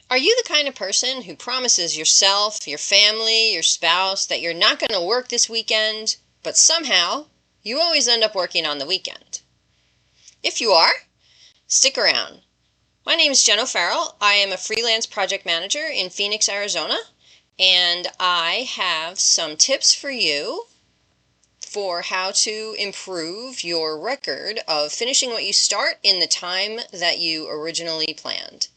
Are you the kind of person who promises yourself, your family, your spouse that you're not going to work this weekend, but somehow you always end up working on the weekend? If you are, stick around. My name is Jen O'Farrell. I am a freelance project manager in Phoenix, Arizona, and I have some tips for you for how to improve your record of finishing what you start in the time that you originally planned.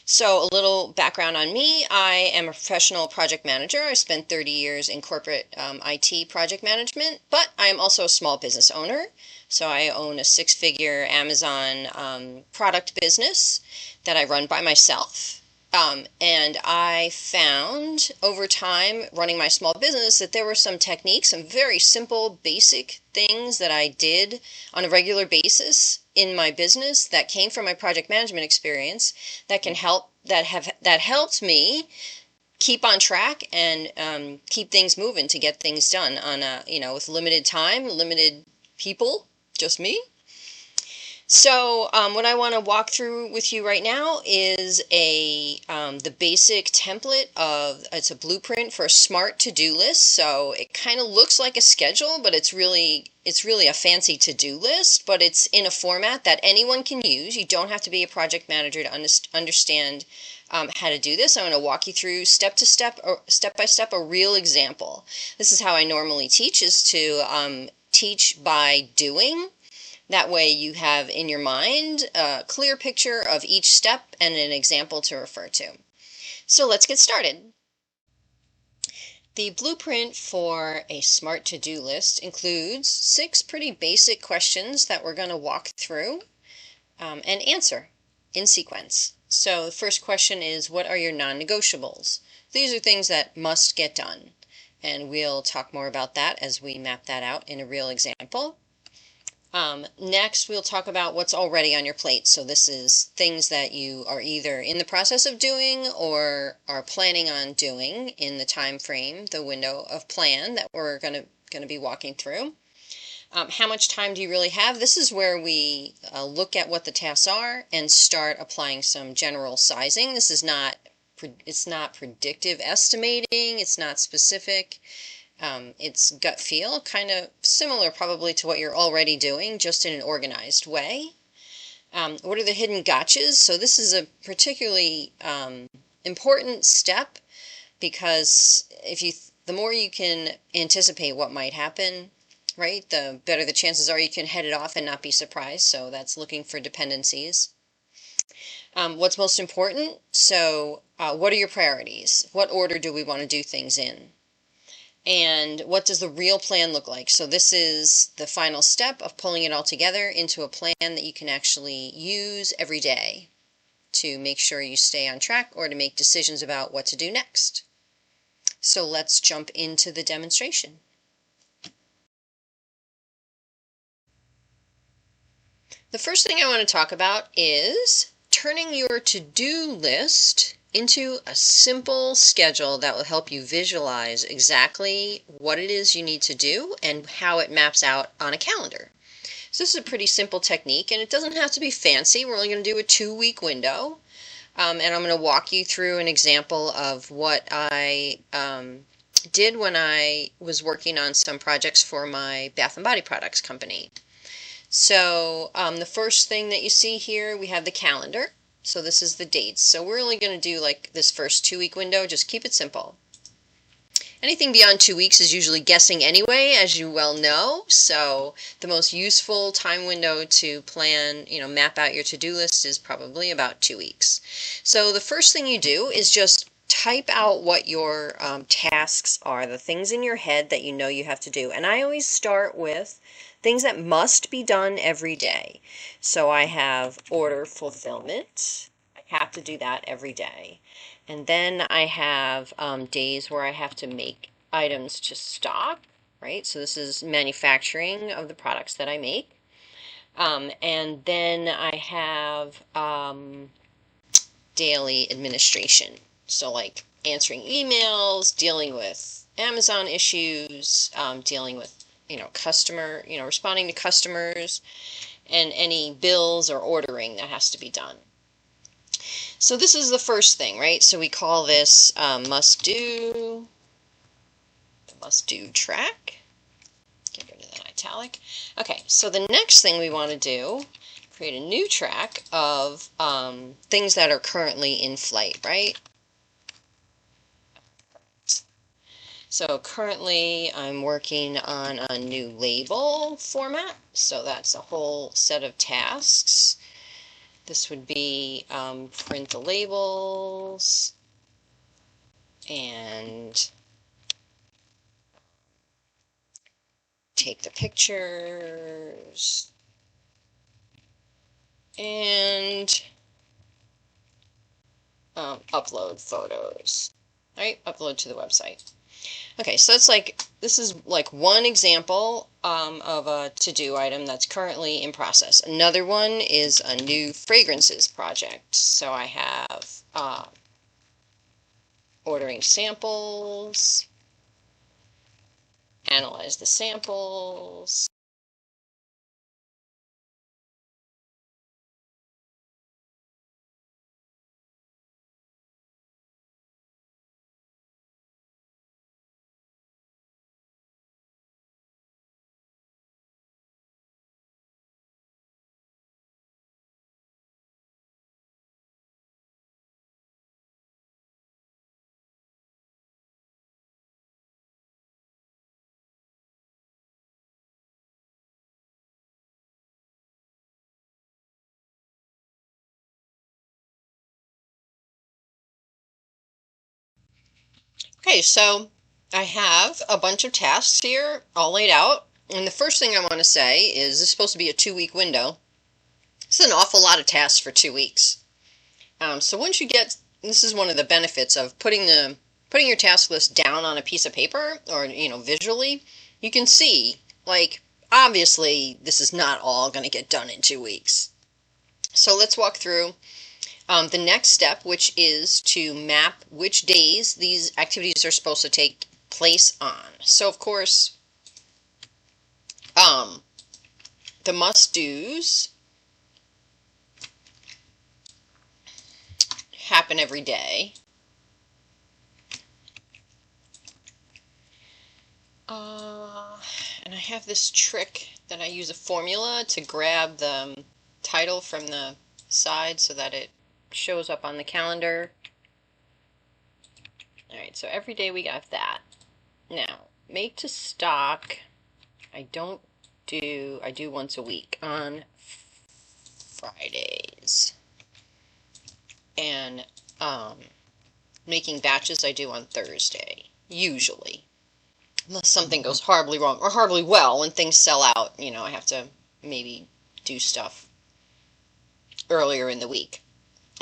So a little background on me. I am a professional project manager. I spent 30 years in corporate IT project management, but I am also a small business owner. So I own a six-figure Amazon product business that I run by myself. And I found over time running my small business that there were some techniques, some very simple, basic things that I did on a regular basis in my business that came from my project management experience that can help that helped me keep on track and keep things moving to get things done on a with limited time, limited people, just me. So what I want to walk through with you right now is the basic template of, it's a blueprint for a smart to-do list. So it kind of looks like a schedule, but it's really a fancy to-do list, but it's in a format that anyone can use. You don't have to be a project manager to understand how to do this. I'm going to walk you through step by step a real example. This is how I normally teach, is to teach by doing. That way you have in your mind a clear picture of each step and an example to refer to. So let's get started. The blueprint for a smart to-do list includes 6 pretty basic questions that we're going to walk through and answer in sequence. So the first question is, what are your non-negotiables? These are things that must get done, and we'll talk more about that as we map that out in a real example. Next, we'll talk about what's already on your plate. So this is things that you are either in the process of doing or are planning on doing in the time frame, the window of plan that we're going to be walking through. How much time do you really have? This is where we look at what the tasks are and start applying some general sizing. This is it's not predictive estimating. It's not specific. It's gut feel, kind of similar probably to what you're already doing, just in an organized way. What are the hidden gotchas? So this is a particularly important step, because the more you can anticipate what might happen, right, the better the chances are you can head it off and not be surprised. So that's looking for dependencies. What's most important? So what are your priorities? What order do we want to do things in? And what does the real plan look like? So this is the final step of pulling it all together into a plan that you can actually use every day to make sure you stay on track or to make decisions about what to do next. So let's jump into the demonstration. The first thing I want to talk about is turning your to-do list into a simple schedule that will help you visualize exactly what it is you need to do and how it maps out on a calendar. So this is a pretty simple technique, and it doesn't have to be fancy. We're only going to do a 2-week window, and I'm going to walk you through an example of what I did when I was working on some projects for my Bath & Body Products company. So the first thing that you see here, we have the calendar. So this is the dates. So we're only going to do like this first 2-week window. Just keep it simple. Anything beyond 2 weeks is usually guessing anyway, as you well know. So the most useful time window to plan, map out your to-do list is probably about 2 weeks. So the first thing you do is just type out what your tasks are, the things in your head that you know you have to do. And I always start with things that must be done every day. So I have order fulfillment. I have to do that every day. And then I have days where I have to make items to stock, right? So this is manufacturing of the products that I make. And then I have daily administration. So like answering emails, dealing with Amazon issues, dealing with responding to customers, and any bills or ordering that has to be done. So this is the first thing, right? So we call this must do, the must do track. Get rid of that italic. Okay, so the next thing we want to do, create a new track of things that are currently in flight, right? So currently I'm working on a new label format, so that's a whole set of tasks. This would be print the labels and take the pictures and upload photos, right? Upload to the website. Okay, so it's like, this is like one example of a to-do item that's currently in process. Another one is a new fragrances project. So I have ordering samples, analyze the samples, Okay, so I have a bunch of tasks here all laid out. And the first thing I want to say is this is supposed to be a 2-week window. This is an awful lot of tasks for 2 weeks. So once you get, this is one of the benefits of putting your task list down on a piece of paper or, visually, you can see, like, obviously this is not all going to get done in 2 weeks. So let's walk through the next step, which is to map which days these activities are supposed to take place on. So of course, the must-dos happen every day. And I have this trick that I use a formula to grab the title from the side so that it shows up on the calendar. Alright, so every day we got that. Now, make to stock, I do once a week on Fridays. And making batches I do on Thursday, usually. Unless something goes horribly wrong, or horribly well, when things sell out, I have to maybe do stuff earlier in the week.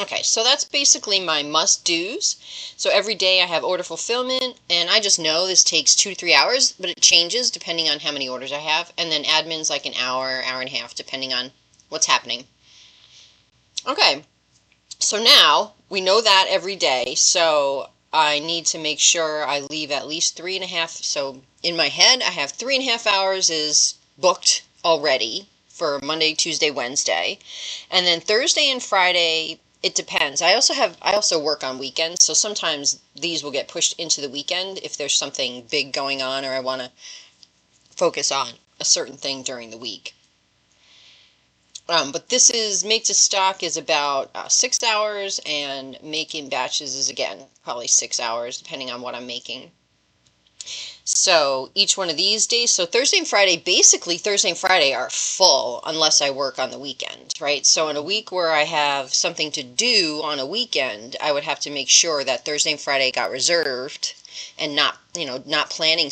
Okay, so that's basically my must-dos. So every day I have order fulfillment, and I just know this takes 2 to 3 hours, but it changes depending on how many orders I have. And then admin's like an hour, hour and a half, depending on what's happening. Okay, so now we know that every day, so I need to make sure I leave at least 3.5. So in my head, I have 3.5 hours is booked already for Monday, Tuesday, Wednesday. And then Thursday and Friday, it depends. I also work on weekends, so sometimes these will get pushed into the weekend if there's something big going on or I want to focus on a certain thing during the week. But this is, make to stock is about 6 hours, and making batches is, again, probably 6 hours, depending on what I'm making. So each one of these days, so Thursday and Friday, basically Thursday and Friday are full unless I work on the weekend, right? So in a week where I have something to do on a weekend, I would have to make sure that Thursday and Friday got reserved and not planning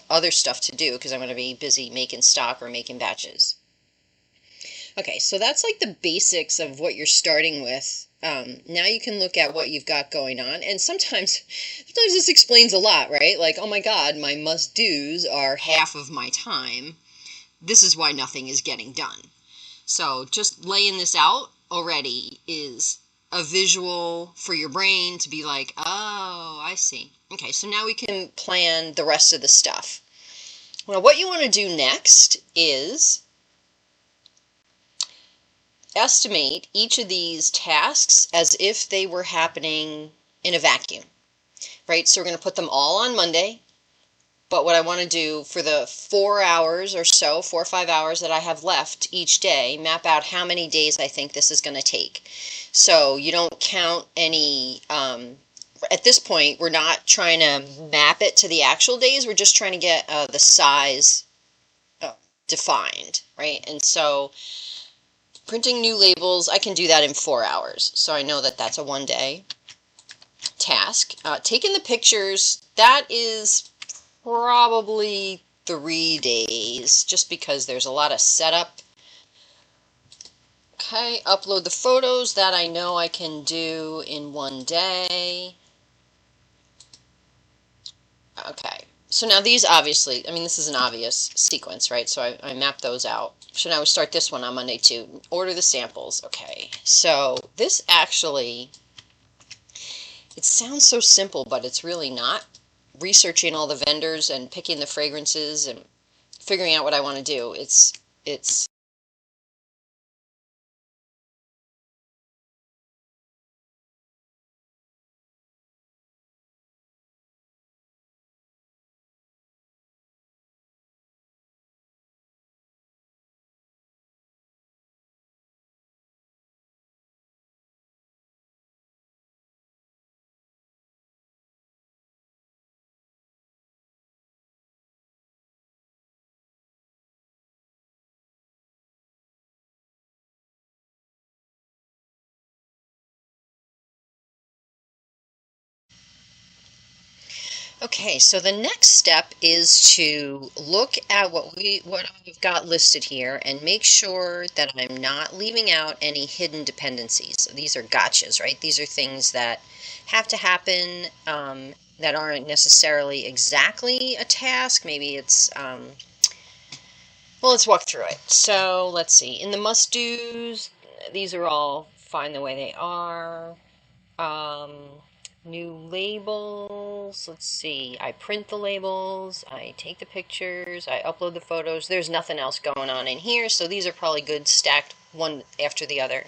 other stuff to do because I'm going to be busy making stock or making batches. Okay, so that's like the basics of what you're starting with. Now you can look at what you've got going on, and sometimes this explains a lot, right? Like, oh my God, my must-dos are half of my time. This is why nothing is getting done. So just laying this out already is a visual for your brain to be like, oh, I see. Okay, so now we can plan the rest of the stuff. Well, what you want to do next is estimate each of these tasks as if they were happening in a vacuum, right? So we're going to put them all on Monday. But what I want to do for the 4 hours or so, 4 or 5 hours that I have left each day, map out how many days I think this is going to take. So you don't count any, at this point, we're not trying to map it to the actual days. We're just trying to get the size defined, right? And so printing new labels, I can do that in 4 hours. So I know that that's a 1 day task. Taking the pictures, that is probably 3 days, just because there's a lot of setup. Okay, upload the photos, that I know I can do in 1 day. Okay, so now these obviously, I mean, this is an obvious sequence, right? So I mapped those out. So now we start this one on Monday too. Order the samples. Okay, so this actually, it sounds so simple, but it's really not. Researching all the vendors and picking the fragrances and figuring out what I want to do. It's okay, so the next step is to look at what I've got listed here and make sure that I'm not leaving out any hidden dependencies. So these are gotchas, right? These are things that have to happen that aren't necessarily exactly a task. Maybe it's, well, let's walk through it. So let's see. In the must-dos, these are all fine the way they are. Um, New labels. Let's see. I print the labels. I take the pictures. I upload the photos. There's nothing else going on in here, so these are probably good stacked one after the other.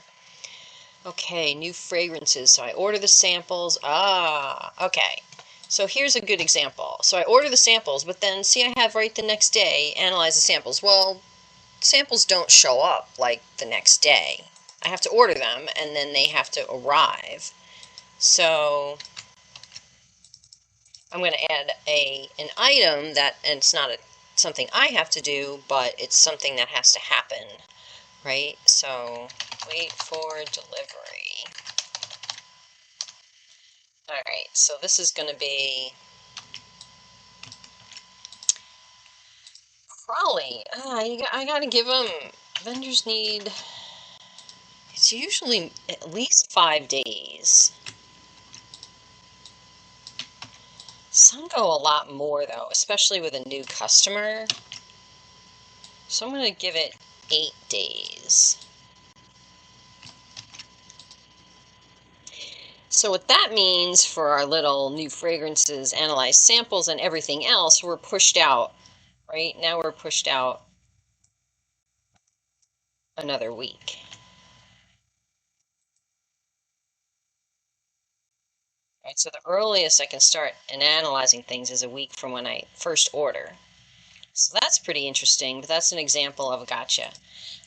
Okay, new fragrances. So I order the samples. Okay. So here's a good example. So I order the samples, but then see I have right the next day, analyze the samples. Well, samples don't show up like the next day. I have to order them, and then they have to arrive. So I'm going to add an item that, and it's not something I have to do, but it's something that has to happen, right? So wait for delivery. All right, so this is going to be probably, I got to give them, vendors need, it's usually at least 5 days. Some go a lot more, though, especially with a new customer. So I'm going to give it 8 days. So what that means for our little new fragrances, analyze samples, and everything else, we're pushed out, right? Now we're pushed out another week. Right, so the earliest I can start analyzing things is a week from when I first order. So that's pretty interesting, but that's an example of a gotcha.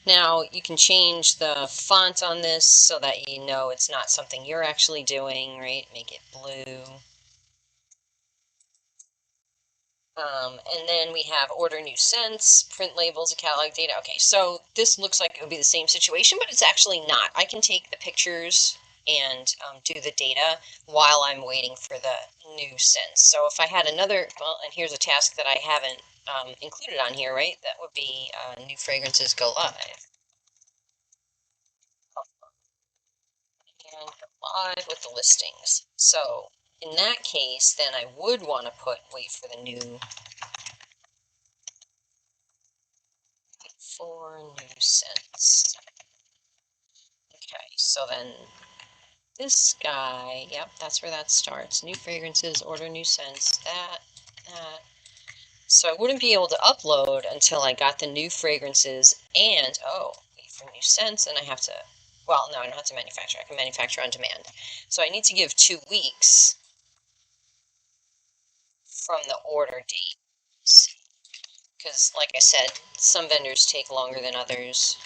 Now, you can change the font on this so that you know it's not something you're actually doing, right? Make it blue. And then we have order new scents, print labels, catalog data. Okay, so this looks like it would be the same situation, but it's actually not. I can take the pictures and do the data while I'm waiting for the new scents. So if I had another, well, and here's a task that I haven't included on here, right? That would be new fragrances go live. And go live with the listings. So in that case, then I would want to wait for the new scents. Okay, so then this guy, yep, that's where that starts. New fragrances, order new scents, that. So I wouldn't be able to upload until I got the new fragrances and, oh, wait manufacture new scents, and I have to, well, no, I don't have to manufacture. I can manufacture on demand. So I need to give 2 weeks from the order date. Because, like I said, some vendors take longer than others.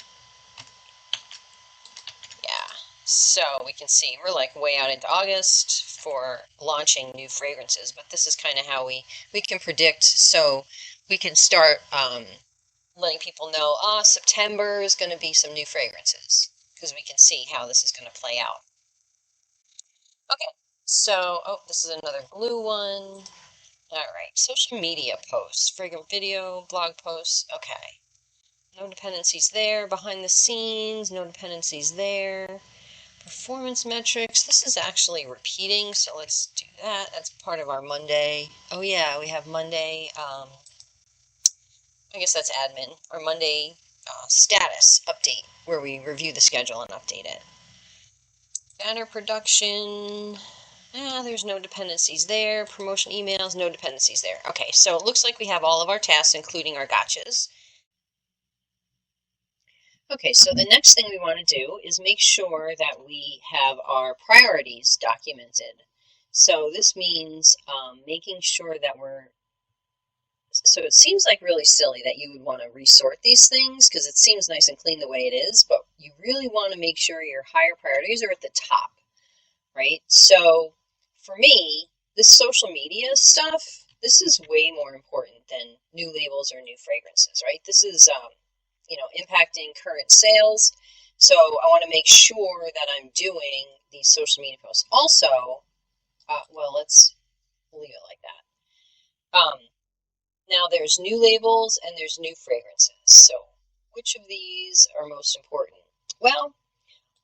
Yeah, so we can see we're like way out into August for launching new fragrances, but this is kind of how we can predict, so we can start letting people know, September is going to be some new fragrances, because we can see how this is going to play out. Okay, so, this is another blue one. All right, social media posts, fragrant video, blog posts, okay. No dependencies there. Behind the scenes, no dependencies there. Performance metrics, this is actually repeating, so let's do that. That's part of our Monday. Oh yeah, we have Monday, I guess that's admin, our Monday status update, where we review the schedule and update it. Banner production, there's no dependencies there. Promotion emails, no dependencies there. Okay, so it looks like we have all of our tasks, including our gotchas. Okay, so the next thing we want to do is make sure that we have our priorities documented. So this means making sure that so it seems like really silly that you would want to resort these things, because it seems nice and clean the way it is, but you really want to make sure your higher priorities are at the top, right? So for me, this social media stuff, this is way more important than new labels or new fragrances, right? This is impacting current sales. So I want to make sure that I'm doing these social media posts. Also, let's leave it like that. Now there's new labels and there's new fragrances. So which of these are most important? Well,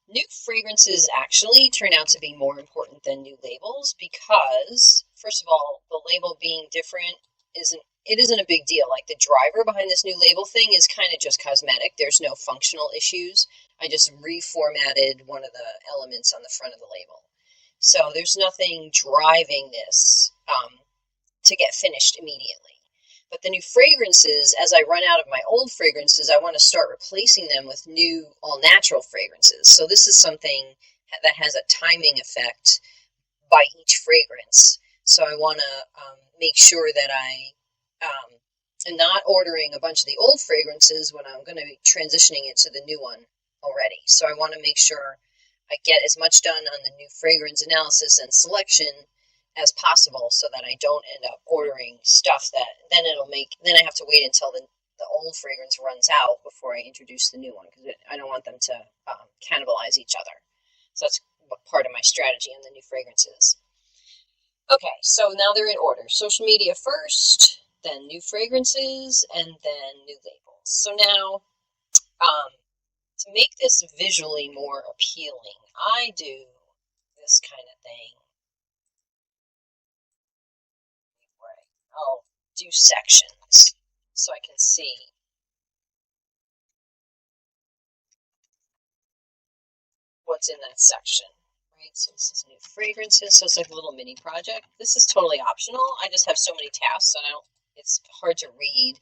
new fragrances actually turn out to be more important than new labels because, first of all, the label being different isn't a big deal. Like the driver behind this new label thing is kind of just cosmetic. There's no functional issues. I just reformatted one of the elements on the front of the label. So there's nothing driving this to get finished immediately. But the new fragrances, as I run out of my old fragrances, I want to start replacing them with new all-natural fragrances. So this is something that has a timing effect by each fragrance. So I want to make sure that I am not ordering a bunch of the old fragrances when I'm going to be transitioning it to the new one already. So I want to make sure I get as much done on the new fragrance analysis and selection as possible, so that I don't end up ordering stuff that then I have to wait until the old fragrance runs out before I introduce the new one, because I don't want them to cannibalize each other. So that's part of my strategy on the new fragrances. Okay, so now they're in order. Social media first, then new fragrances, and then new labels. So now, to make this visually more appealing, I do this kind of thing. I'll do sections so I can see what's in that section, right? So this is new fragrances, so it's like a little mini project. This is totally optional. I just have so many tasks and it's hard to read,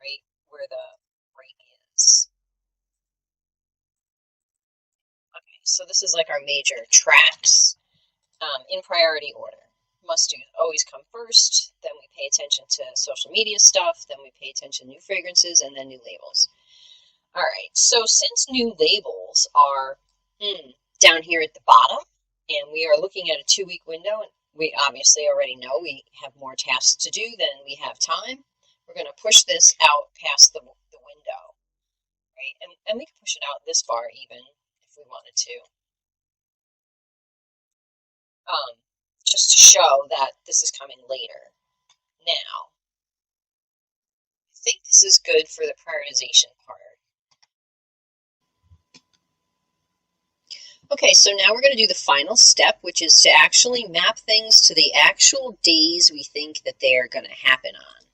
right, where the break is. Okay, so this is like our major tracks in priority order. Must do always come first, then we pay attention to social media stuff, then we pay attention to new fragrances, and then new labels. All right, so since new labels are down here at the bottom, and we are looking at a 2-week window, and we obviously already know we have more tasks to do than we have time, we're going to push this out past the window, right? And we can push it out this far even if we wanted to. Just to show that this is coming later. Now, I think this is good for the prioritization part. Okay, so now we're going to do the final step, which is to actually map things to the actual days we think that they are going to happen on.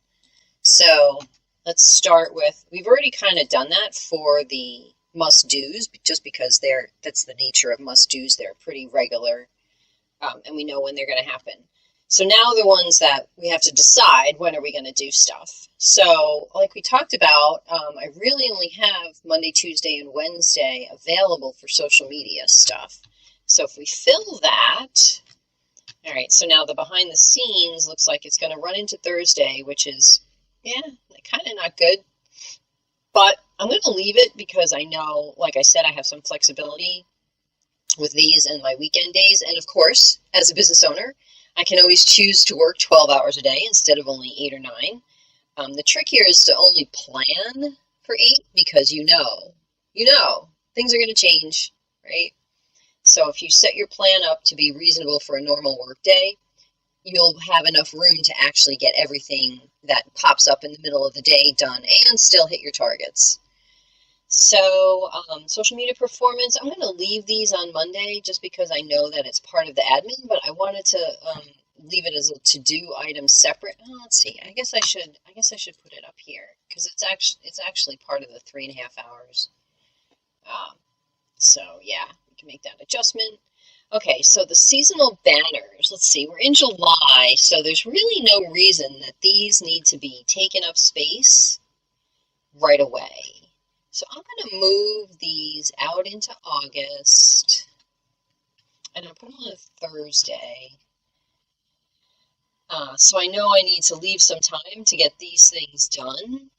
So let's start with, we've already kind of done that for the must-dos, just because that's the nature of must-dos. They're pretty regular, and we know when they're going to happen. So now the ones that we have to decide, when are we going to do stuff. So like we talked about, I really only have Monday, Tuesday, and Wednesday available for social media stuff. So if we fill that, all right, so now the behind the scenes looks like it's going to run into Thursday, which is, yeah, kind of not good. But I'm going to leave it because I know, like I said, I have some flexibility with these and my weekend days. And of course, as a business owner, I can always choose to work 12 hours a day instead of only 8 or 9. The trick here is to only plan for 8 because things are going to change, right? So if you set your plan up to be reasonable for a normal work day, you'll have enough room to actually get everything that pops up in the middle of the day done and still hit your targets. So social media performance, I'm going to leave these on Monday just because I know that it's part of the admin, but I wanted to leave it as a to-do item separate. Oh, let's see. I guess I should put it up here because it's actually part of the 3.5 hours. So yeah, we can make that adjustment. Okay, so the seasonal banners, let's see, we're in July, so there's really no reason that these need to be taking up space right away. So I'm going to move these out into August, and I'll put them on a Thursday. So I know I need to leave some time to get these things done.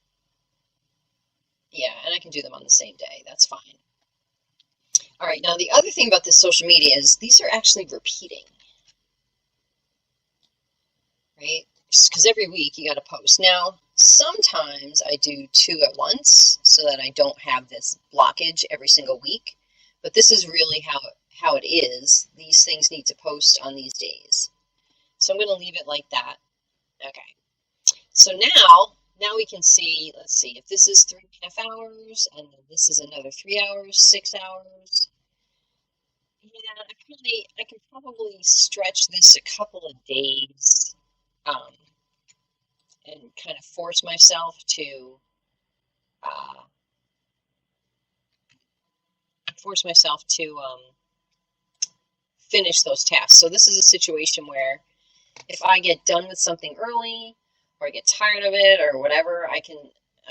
Yeah, and I can do them on the same day, that's fine. All right, now the other thing about this social media is these are actually repeating, right? Because every week you got to post. Now, sometimes I do 2 at once so that I don't have this blockage every single week. But this is really how it is. These things need to post on these days. So I'm going to leave it like that. Okay. So now we can see, let's see, if this is 3.5 hours and then this is another 3 hours, 6 hours. Yeah, I can probably stretch this a couple of days. And kind of force myself to uh, finish those tasks. So this is a situation where if I get done with something early or I get tired of it or whatever,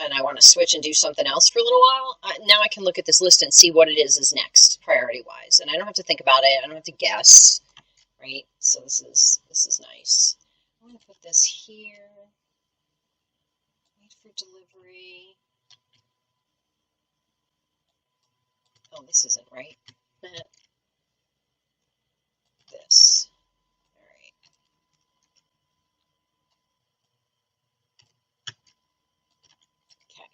and I want to switch and do something else for a little while, now I can look at this list and see what it is next, priority-wise. And I don't have to think about it. I don't have to guess, right? So this is nice. I'm going to put this here. Wait for delivery. Oh, this isn't right. This. All right. Okay.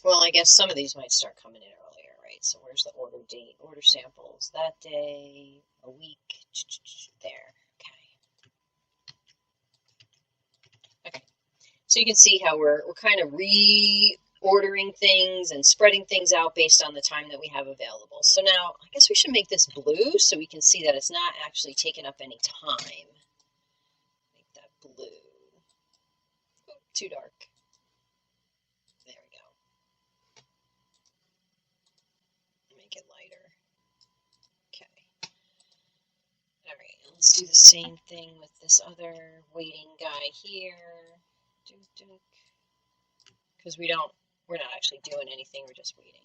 Well, I guess some of these might start coming in earlier, right? So where's the order date? Order samples that day, a week. There. Okay. Okay. So you can see how we're kind of reordering things and spreading things out based on the time that we have available. So now I guess we should make this blue so we can see that it's not actually taking up any time. Make that blue. Oh, too dark. There we go. Make it lighter. Okay. All right, let's do the same thing with this other waiting guy here. Because we're not actually doing anything, we're just waiting.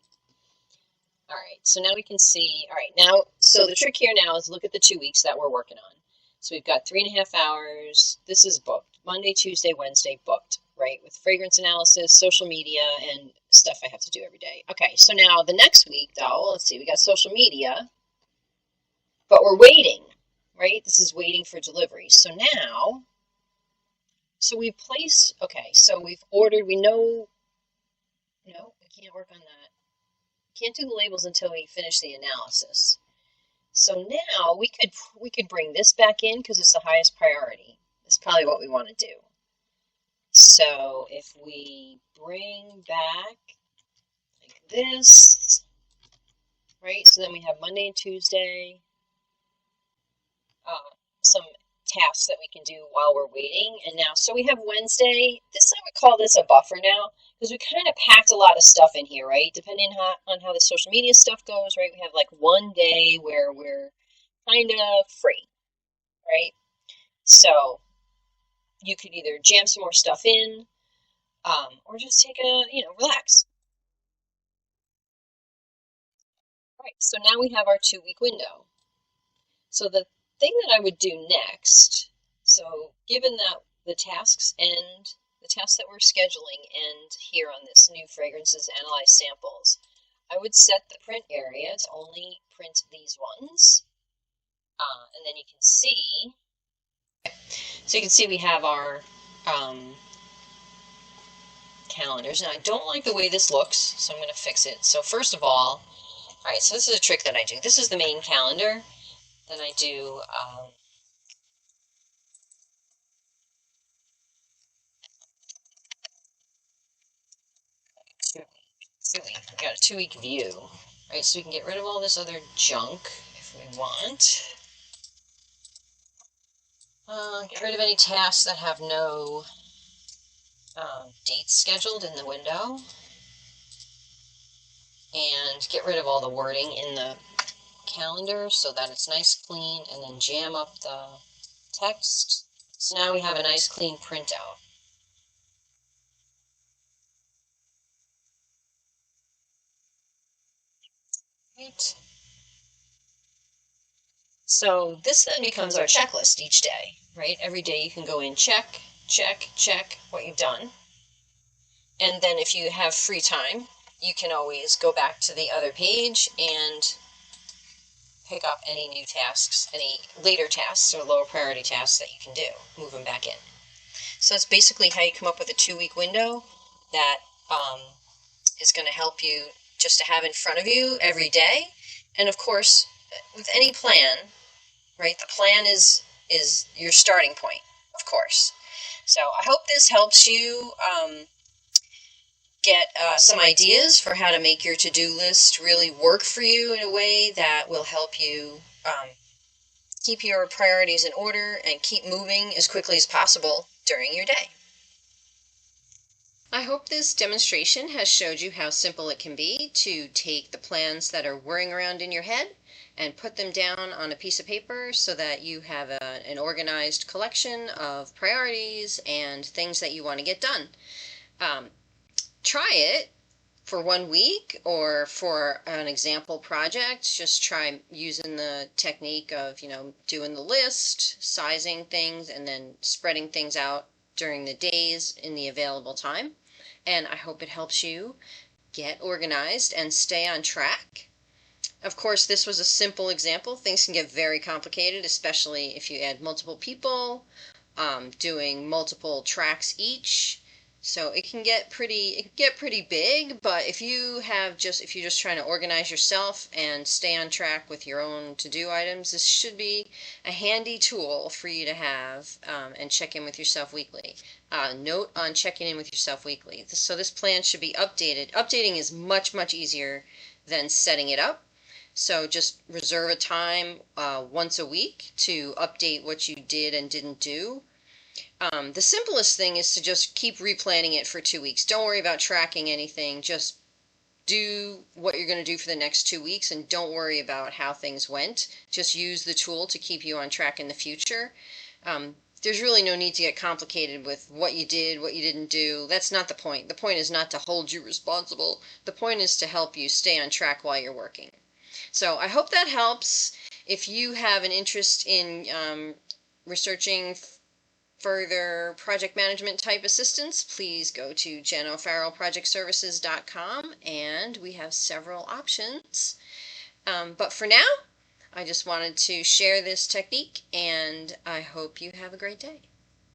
All right, so now we can see, all right, now, so the trick here now is look at the 2 weeks that we're working on. So we've got 3.5 hours, this is booked, Monday, Tuesday, Wednesday, booked, right, with fragrance analysis, social media, and stuff I have to do every day. Okay, so now the next week, though, let's see, we got social media, but we're waiting, right? This is waiting for delivery. So now, so we've placed, okay, so we've ordered, we know, no, we can't work on that. Can't do the labels until we finish the analysis. So now we could bring this back in because it's the highest priority. That's probably what we want to do. So if we bring back like this, right? So then we have Monday and Tuesday, some tasks that we can do while we're waiting. And now, so we have Wednesday. This, I would call this a buffer now because we kind of packed a lot of stuff in here, right? Depending on how the social media stuff goes, right? We have like one day where we're kind of free, right? So you could either jam some more stuff in, or just take a, relax. Right, so now we have our 2 week window. So the thing that I would do next, so given that the tasks that we're scheduling end here on this new fragrances analyze samples, I would set the print area to only print these ones. And then you can see, we have our calendars. Now I don't like the way this looks, so I'm going to fix it. So first of all right, so this is a trick that I do. This is the main calendar. Then I do 2 week. We got a 2 week view, right? So we can get rid of all this other junk if we want. Get rid of any tasks that have no dates scheduled in the window. And get rid of all the wording in the calendar so that it's nice, clean, and then jam up the text. So now we have a nice, clean printout. Right. So this then becomes our checklist each day, right? Every day you can go in, check, check, check what you've done. And then if you have free time, you can always go back to the other page and pick up any new tasks, any later tasks or lower priority tasks that you can do, move them back in. So that's basically how you come up with a 2 week window that is going to help you just to have in front of you every day. And of course, with any plan, right, the plan is your starting point, of course. So I hope this helps you get some ideas for how to make your to-do list really work for you in a way that will help you keep your priorities in order and keep moving as quickly as possible during your day. I hope this demonstration has showed you how simple it can be to take the plans that are whirring around in your head and put them down on a piece of paper so that you have an organized collection of priorities and things that you want to get done. Try it for 1 week or for an example project. Just try using the technique of, doing the list, sizing things, and then spreading things out during the days in the available time. And I hope it helps you get organized and stay on track. Of course, this was a simple example. Things can get very complicated, especially if you add multiple people, doing multiple tracks each. So it can get pretty big, but if you're just trying to organize yourself and stay on track with your own to-do items, this should be a handy tool for you to have and check in with yourself weekly. Note on checking in with yourself weekly. So this plan should be updated. Updating is much, much easier than setting it up. So just reserve a time once a week to update what you did and didn't do. The simplest thing is to just keep replanning it for 2 weeks. Don't worry about tracking anything. Just do what you're going to do for the next 2 weeks and don't worry about how things went. Just use the tool to keep you on track in the future. There's really no need to get complicated with what you did, what you didn't do. That's not the point. The point is not to hold you responsible. The point is to help you stay on track while you're working. So I hope that helps. If you have an interest in researching further project management type assistance, please go to jenofarrellprojectservices.com and we have several options. But for now, I just wanted to share this technique and I hope you have a great day.